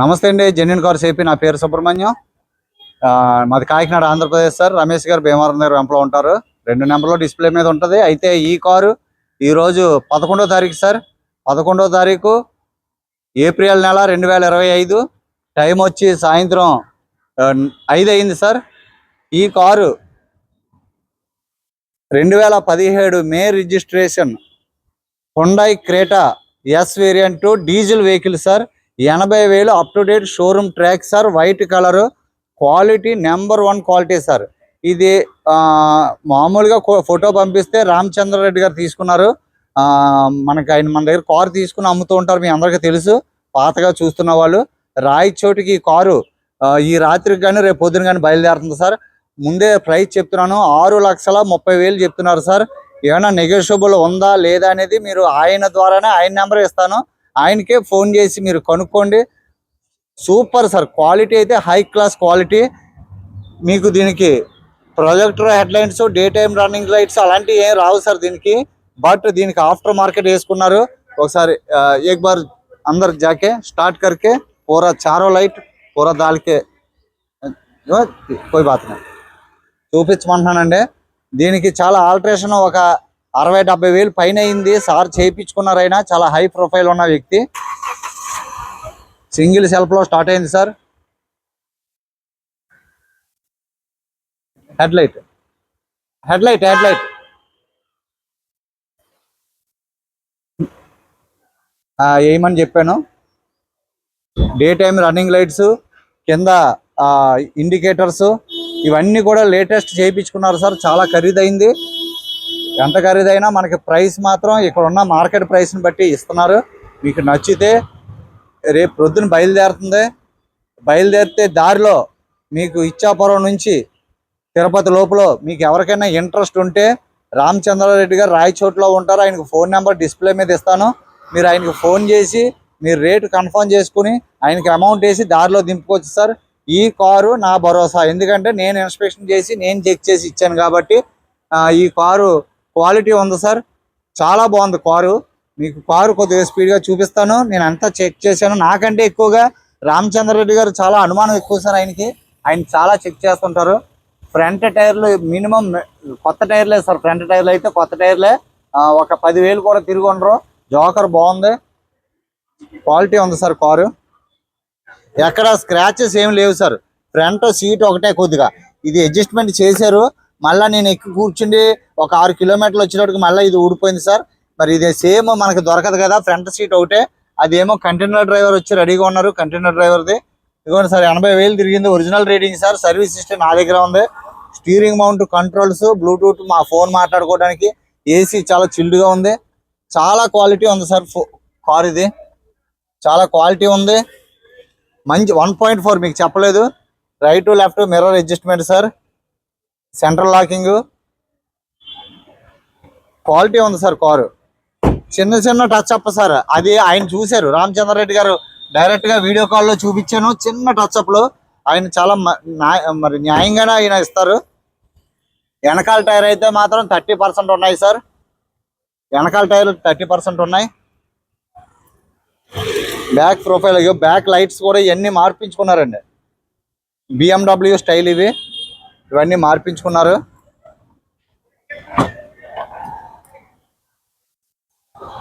నమస్తే అండి. Genuine cars AP. నా పేరు సుబ్రహ్మణ్యం. మాది కాకినాడ, ఆంధ్రప్రదేశ్ సార్. రమేష్ గారు భీమవరం దగ్గర వెంపలో ఉంటారు. 2 నెంబర్లో డిస్ప్లే మీద ఉంటుంది. అయితే ఈ కారు ఈరోజు 11వ తారీఖు సార్. 11వ తారీఖు ఏప్రిల్ నెల 2025. టైం వచ్చి సాయంత్రం 5 అయింది సార్. ఈ car 2017 May registration Hyundai Creta yes variant diesel vehicle sir. 80,000 up to date showroom track sir. White colour, quality number 1 quality sir. ఇది మామూలుగా ఫోటో పంపిస్తే రామచంద్రారెడ్డి గారు తీసుకున్నారు. మన దగ్గర కారు తీసుకుని అమ్ముతూ ఉంటారు, మీ అందరికీ తెలుసు. పాతగా చూస్తున్న వాళ్ళు. రాయచోటికి ఈ కారు ఈ రాత్రికి కానీ రేపు పొద్దున కానీ బయలుదేరుతుంది సార్. ముందే ప్రైస్ చెప్తున్నాను, 6,30,000 చెప్తున్నారు సార్. ఏమైనా నెగోషియబుల్ ఉందా లేదా అనేది మీరు ఆయన ద్వారానే, ఆయన నెంబర్ ఇస్తాను, ఆయనకే ఫోన్ చేసి మీరు కనుక్కోండి. Super sir. క్వాలిటీ అయితే హై క్లాస్ క్వాలిటీ. మీకు దీనికి projector headlights, day time running lights అలాంటివి ఏం రావు సార్ దీనికి. బట్ దీనికి ఆఫ్టర్ మార్కెట్ వేసుకున్నారు. ఒకసారి एक बार अंदर जाके स्टार्ट करके पूरा चारों लाइट पूरा डाल के कोई बात नहीं చూపించమంటున్నానండి. దీనికి చాలా ఆల్టరేషన్, ఒక 60,000-70,000 పైన అయింది సార్. చేయించుకున్నారైనా చాలా హై ప్రొఫైల్ ఉన్న వ్యక్తి. సింగిల్ సెల్ఫ్ లో స్టార్ట్ అయింది సార్. హెడ్లైట్ హెడ్లైట్ హెడ్లైట్ ఏమని చెప్పాను. డే టైమ్ రన్నింగ్ లైట్స్, కింద ఇండికేటర్స్ ఇవన్నీ కూడా లేటెస్ట్ చేయించుకున్నారు సార్. చాలా ఖరీదైంది. ఎంత ఖరీదైనా మనకి ప్రైస్ మాత్రం ఇక్కడ ఉన్న మార్కెట్ ప్రైస్ని బట్టి ఇస్తున్నారు. మీకు నచ్చితే రేపు ప్రొద్దున బయలుదేరుతుంది. బయలుదేరితే దారిలో మీకు ఇచ్చాపురం నుంచి తిరుపతి లోపల మీకు ఎవరికైనా ఇంట్రెస్ట్ ఉంటే రామచంద్రారెడ్డి గారు రాయచోట్లో ఉంటారు. ఆయనకు ఫోన్ నెంబర్ డిస్ప్లే మీద ఇస్తాను. మీరు ఆయనకు ఫోన్ చేసి మీరు రేటు కన్ఫర్మ్ చేసుకుని ఆయనకి అమౌంట్ వేసి దారిలో దింపుకోవచ్చు సార్. ఈ కారు నా భరోసా, ఎందుకంటే నేను ఇన్స్పెక్షన్ చేసి నేను చెక్ చేసి ఇచ్చాను కాబట్టి. ఈ కారు క్వాలిటీ ఉంది సార్. చాలా బాగుంది కారు. మీకు కారు కొద్దిగా స్పీడ్గా చూపిస్తాను. నేను అంతా చెక్ చేశాను. నాకంటే ఎక్కువగా రామచంద్రారెడ్డి గారు చాలా అనుమానం ఎక్కువ సార్ ఆయనకి. ఆయన చాలా చెక్ చేస్తుంటారు. ఫ్రంట్ టైర్లు మినిమం కొత్త టైర్లే సార్. ఫ్రంట్ టైర్లు అయితే కొత్త టైర్లే. ఒక 10,000 కూడా తిరిగి ఉండరు. జోకర్ బాగుంది, క్వాలిటీ ఉంది సార్ కారు. ఎక్కడ స్క్రాచెస్ ఏం లేవు సార్. ఫ్రంట్ సీట్ ఒకటే కొద్దిగా ఇది అడ్జస్ట్మెంట్ చేశారు. మళ్ళీ నేను ఎక్కి కూర్చుండి ఒక 6 కిలోమీటర్లు వచ్చేటప్పటికి మళ్ళీ ఇది ఊడిపోయింది సార్. మరి ఇది సేమ్ మనకు దొరకదు కదా, ఫ్రంట్ సీట్ ఒకటే. అదేమో కంటైనర్ డ్రైవర్ వచ్చి రెడీగా ఉన్నారు. కంటైనర్ డ్రైవర్ది ఇదిగోండి సార్. 80,000 తిరిగింది. Original rating sir. Service system నా దగ్గర ఉంది. స్టీరింగ్ మౌంట్ కంట్రోల్స్, బ్లూటూత్, మా ఫోన్ మాట్లాడుకోవడానికి, ఏసీ చాలా చిల్డ్గా ఉంది. చాలా క్వాలిటీ ఉంది సార్ కార్. ఇది చాలా క్వాలిటీ ఉంది. మంచి 1.4 మీకు చెప్పలేదు. Right to left mirror adjustment sir. Central locking, quality ఉంది సార్ కారు. చిన్న చిన్న టచ్ అప్ సార్. అది ఆయన చూశారు రామచంద్రారెడ్డి గారు. డైరెక్ట్గా వీడియో కాల్లో చూపించాను. చిన్న టచ్ అప్లో ఆయన చాలా మరి న్యాయంగానే ఆయన ఇస్తారు. వెనకాల టైర్ అయితే మాత్రం 30% ఉన్నాయి సార్. వెనకాల టైర్ 30% ఉన్నాయి. బ్యాక్ ప్రొఫైల్, బ్యాక్ లైట్స్ కూడా ఇవన్నీ మార్పించుకున్నారండి. BMW స్టైల్ ఇవన్నీ మార్పించుకున్నారు.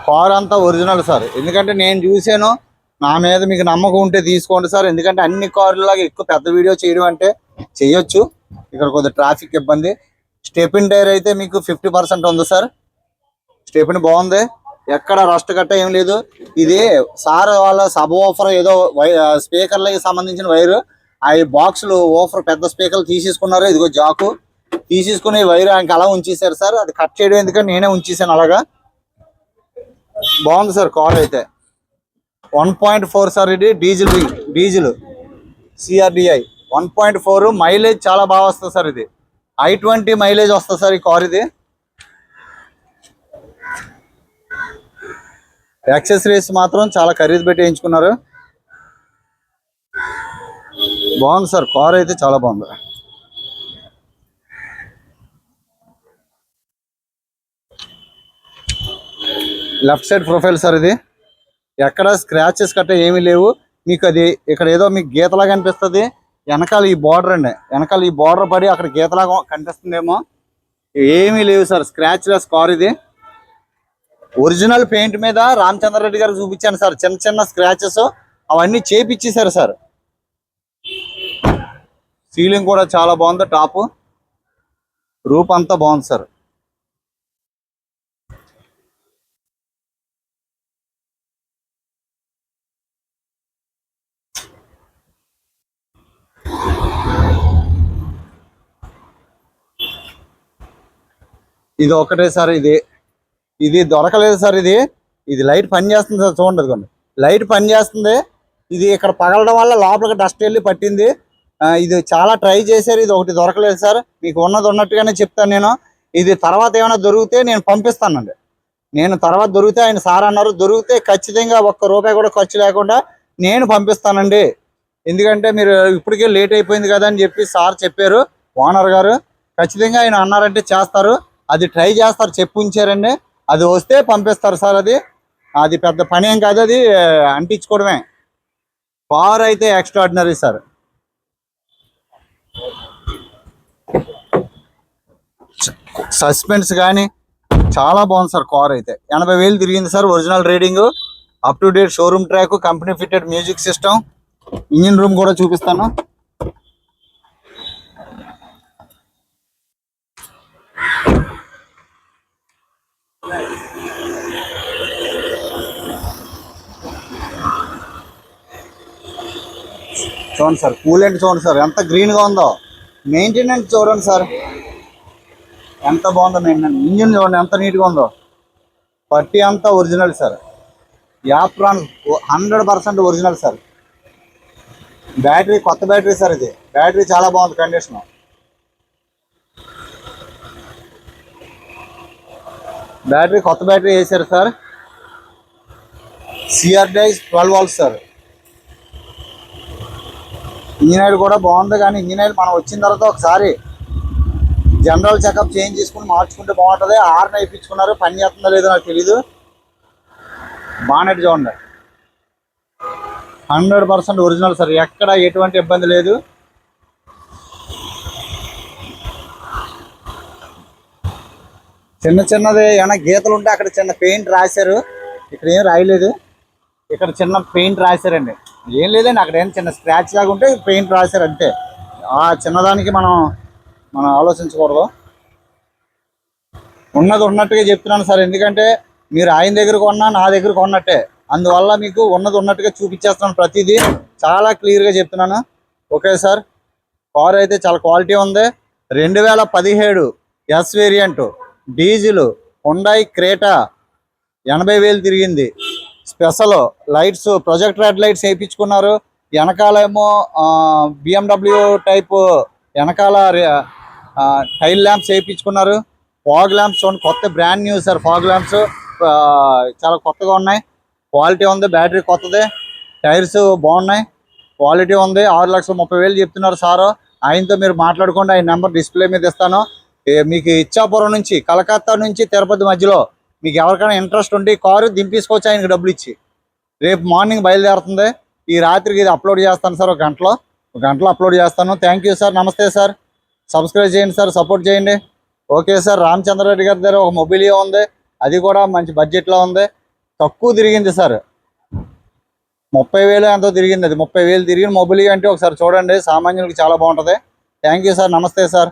కార్ అంతా ఒరిజినల్ సార్. ఎందుకంటే నేను చూసాను. నా మీద మీకు నమ్మకం ఉంటే తీసుకోండి సార్. ఎందుకంటే అన్ని కార్లలాగా ఎక్కువ పెద్ద వీడియో చేయడం అంటే చేయొచ్చు. ఇక్కడ కొద్దిగా ట్రాఫిక్ ఇబ్బంది. స్టెపిన్ టైర్ అయితే మీకు 50% ఉంది సార్. స్టెపిన్ బాగుంది. ఎక్కడ రస్ట్ గట్ట ఏం లేదు. ఇది సార్ వాళ్ళ సబ్ ఓఫర్ ఏదో స్పీకర్లకి సంబంధించిన వైరు. ఆ బాక్సులు ఓఫర్ పెద్ద స్పీకర్లు తీసేసుకున్నారు. ఇదిగో జాకు తీసేసుకుని వైరు ఆయనకి అలా ఉంచేశారు సార్. అది కట్ చేయడం ఎందుకంటే నేనే ఉంచేసాను అలాగా. బాగుంది సార్ కార్ అయితే. 1.4 సార్. ఇది డీజిల్ CRDI 1.4. మైలేజ్ చాలా బాగా వస్తుంది సార్. ఇది I20 మైలేజ్ వస్తుంది సార్ ఈ కార్. ఇది యాక్సెసరీస్ మాత్రం చాలా ఖరీదు పెట్టి వేయించుకున్నారు. బాగుంది సార్ కార్ అయితే, చాలా బాగుంది. Left side profile sir. ఇది ఎక్కడ స్క్రాచెస్ కట్ట ఏమీ లేవు. మీకు అది ఇక్కడ ఏదో మీకు గీతలాగా కనిపిస్తుంది. వెనకాల ఈ బార్డర్ అండి, వెనకాల ఈ బార్డర్ పడి అక్కడ గీతలాగా కనిపిస్తుందేమో. ఏమీ లేవు సార్, స్క్రాచ్ లెస్ కార్ ఇది. ఒరిజినల్ పెయింట్ మీద రామచంద్రారెడ్డి గారు చూపించాను సార్, చిన్న చిన్న స్క్రాచెస్ అవన్నీ చేపిచ్చేసారు సార్. సీలింగ్ కూడా చాలా బాగుంది, టాప్ రూప్ అంతా బాగుంది సార్. ఇది ఒకటే సార్, ఇది దొరకలేదు సార్. ఇది లైట్ పని చేస్తుంది సార్, చూడండి అదిగోండి లైట్ పని చేస్తుంది. ఇది ఇక్కడ పగలడం వల్ల లోపలికి డస్ట్ వెళ్ళి పట్టింది. ఇది చాలా ట్రై చేశారు, ఇది ఒకటి దొరకలేదు సార్. మీకు ఉన్నది ఉన్నట్టుగానే చెప్తాను నేను. ఇది తర్వాత ఏమైనా దొరికితే నేను పంపిస్తానండి. తర్వాత దొరికితే ఆయన సార్ అన్నారు, దొరికితే ఖచ్చితంగా ₹1 కూడా ఖర్చు లేకుండా నేను పంపిస్తానండి. ఎందుకంటే మీరు ఇప్పటికే లేట్ అయిపోయింది కదా అని చెప్పి సార్ చెప్పారు, ఓనర్ గారు. ఖచ్చితంగా ఆయన అన్నారంటే చేస్తారు, అది ట్రై చేస్తారు, చెప్పి ఉంచారండి. అది వస్తే పంపిస్తారు సార్. అది పెద్ద పని ఏం కాదు, అది అంటించుకోవడమే. కార్ అయితే ఎక్స్ట్రాడినరీ సార్. సస్పెన్స్ కానీ చాలా బాగుంది సార్. కార్ అయితే 80,000 తిరిగింది sir. Original reading, up to date showroom track, company fitted music system. Engine room కూడా చూపిస్తాను. చూడండి సార్, కూలెంట్ చూడండి సార్ ఎంత గ్రీన్గా ఉందో. మెయింటెనెన్స్ చూడండి సార్ ఎంత బాగుందో. మెయింటెనెన్స్, ఇంజిన్ చూడండి ఎంత నీట్గా ఉందో. పట్టి అంతా original sir. Apron 100% original sir. Battery కొత్త బ్యాటరీ సార్. ఇది బ్యాటరీ చాలా బాగుంది కండిషన్. బ్యాటరీ కొత్త బ్యాటరీ వేసారు sir. CRDI 12 volts sir. Engine oil కూడా బాగుంది, కానీ ఇంజిన్ ఆయిల్ మనం వచ్చిన తర్వాత ఒకసారి జనరల్ చెకప్ చేంజ్ చేసుకుని మార్చుకుంటే బాగుంటుంది. హార్న్ వేయించుకున్నారు, పని చేస్తుందో లేదో నాకు తెలీదు. బానెట్ చూడండి 100% ఒరిజినల్ సార్. ఎక్కడ ఎటువంటి ఇబ్బంది లేదు. చిన్నది ఏమైనా గీతలు ఉంటే అక్కడ చిన్న పెయింట్ రాశారు, ఇక్కడ ఏం రాయలేదు. ఇక్కడ చిన్న పెయింట్ రాశారండి, ఏం లేదండి. అక్కడ ఏం చిన్న స్క్రాచ్ లాగా ఉంటే పెయింట్ రాశారు అంతే. ఆ చిన్నదానికి మనం ఆలోచించకూడదు. ఉన్నది ఉన్నట్టుగా చెప్తున్నాను సార్, ఎందుకంటే మీరు ఆయన దగ్గర కొన్నా నా దగ్గర కొన్నట్టే. అందువల్ల మీకు ఉన్నది ఉన్నట్టుగా చూపించేస్తున్నాను, ప్రతిదీ చాలా క్లియర్గా చెప్తున్నాను. Okay sir. కార్ అయితే చాలా క్వాలిటీ ఉంది. 2017 S variant diesel Hyundai Creta 80,000 తిరిగింది. Special lights, projector head lights వేయించుకున్నారు. వెనకాలేమో BMW టైప్ వెనకాల టైల్ ల్యాంప్స్ వేయించుకున్నారు. ఫాగ్ ల్యాంప్స్ చూడండి, కొత్త brand new sir. Fog lamps చాలా కొత్తగా ఉన్నాయి, క్వాలిటీ ఉంది. బ్యాటరీ కొత్తదే, టైర్స్ బాగున్నాయి, క్వాలిటీ ఉంది. 6,30,000 చెప్తున్నారు సారు. ఆయనతో మీరు మాట్లాడుకోండి, ఆయన నెంబర్ డిస్ప్లే మీద ఇస్తాను. మీకు ఇచ్చాపురం నుంచి, కలకత్తా నుంచి తిరుపతి మధ్యలో మీకు ఎవరికైనా ఇంట్రెస్ట్ ఉంటే కారు దింపేసుకోవచ్చు ఆయనకి డబ్బులు ఇచ్చి. రేపు మార్నింగ్ బయలుదేరుతుంది. ఈ రాత్రికి ఇది అప్లోడ్ చేస్తాను సార్, ఒక గంటలో అప్లోడ్ చేస్తాను. థ్యాంక్ యూ సార్, నమస్తే సార్. సబ్స్క్రైబ్ చేయండి సార్, సపోర్ట్ చేయండి. Okay sir. రామచంద్రారెడ్డి గారి దగ్గర ఒక మొబిలియో ఉంది, అది కూడా మంచి బడ్జెట్లో ఉంది. తక్కువ తిరిగింది సార్, 30,000 ఎంతో తిరిగింది. అది 30,000 తిరిగిన మొబిలియో అంటే ఒకసారి చూడండి, సామాన్యులకి చాలా బాగుంటుంది. థ్యాంక్ యూ సార్, నమస్తే సార్.